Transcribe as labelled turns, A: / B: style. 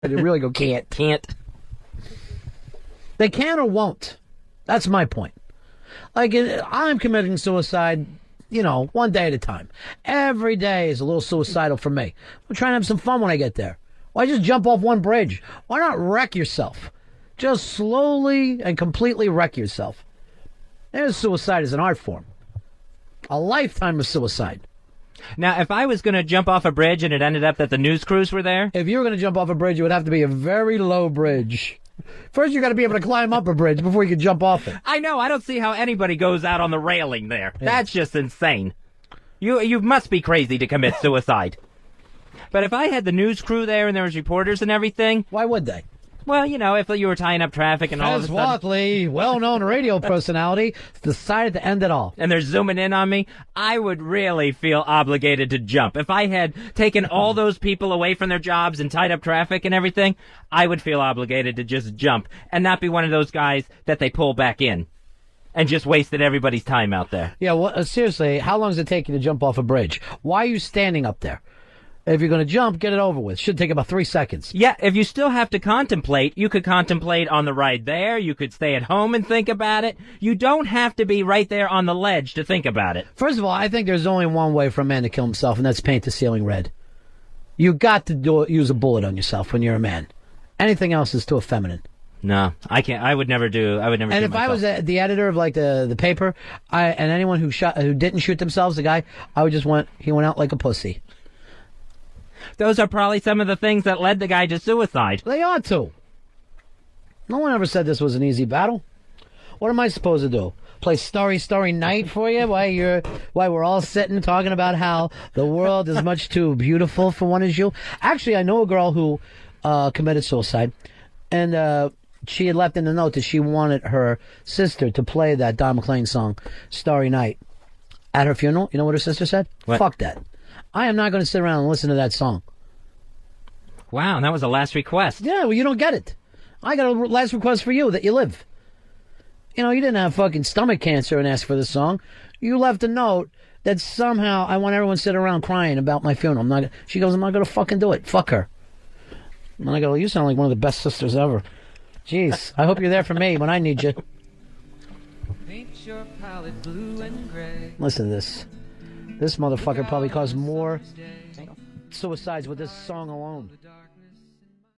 A: They really go, can't. They can or won't. That's my point. Like, I'm committing suicide, one day at a time. Every day is a little suicidal for me. I'm trying to have some fun when I get there. Why just jump off one bridge? Why not wreck yourself? Just slowly and completely wreck yourself. There's suicide as an art form. A lifetime of suicide.
B: Now, if I was going to jump off a bridge and it ended up that the news crews were there...
A: If you were going to jump off a bridge, it would have to be a very low bridge. First, you got to be able to climb up a bridge before you can jump off it.
B: I know. I don't see how anybody goes out on the railing there. Yeah. That's just insane. You must be crazy to commit suicide. But if I had the news crew there and there was reporters and everything...
A: Why would they?
B: Well, if you were tying up traffic and all of a sudden...
A: Fez Whatley, well-known radio personality, decided to end it all.
B: And they're zooming in on me, I would really feel obligated to jump. If I had taken all those people away from their jobs and tied up traffic and everything, I would feel obligated to just jump and not be one of those guys that they pull back in and just wasted everybody's time out there.
A: Yeah, well, seriously, how long does it take you to jump off a bridge? Why are you standing up there? If you're going to jump, get it over with. Should take about 3 seconds.
B: Yeah, if you still have to contemplate, you could contemplate on the ride there. You could stay at home and think about it. You don't have to be right there on the ledge to think about it.
A: First of all, I think there's only one way for a man to kill himself, and that's paint the ceiling red. You got to use a bullet on yourself when you're a man. Anything else is too effeminate.
B: No, I can't. I would never do. And
A: if I was the editor of the paper, and anyone who didn't shoot themselves, the guy, I would just he went out like a pussy.
B: Those are probably some of the things that led the guy to suicide.
A: They ought to. No one ever said this was an easy battle. What am I supposed to do? Play Starry, Starry Night for you while we're all sitting talking about how the world is much too beautiful for one as you? Actually, I know a girl who committed suicide, and she had left in the note that she wanted her sister to play that Don McLean song, Starry Night, at her funeral. You know what her sister said?
B: What?
A: Fuck that. I am not going to sit around and listen to that song.
B: Wow, and that was a last request.
A: Yeah, well, you don't get it. I got a last request for you, that you live. You didn't have fucking stomach cancer and ask for this song. You left a note that somehow I want everyone to sit around crying about my funeral. She goes, I'm not going to fucking do it. Fuck her. And I go, you sound like one of the best sisters ever. Jeez, I hope you're there for me when I need you. Paint your palette blue and gray. Listen to this. This motherfucker probably caused more suicides with this song alone.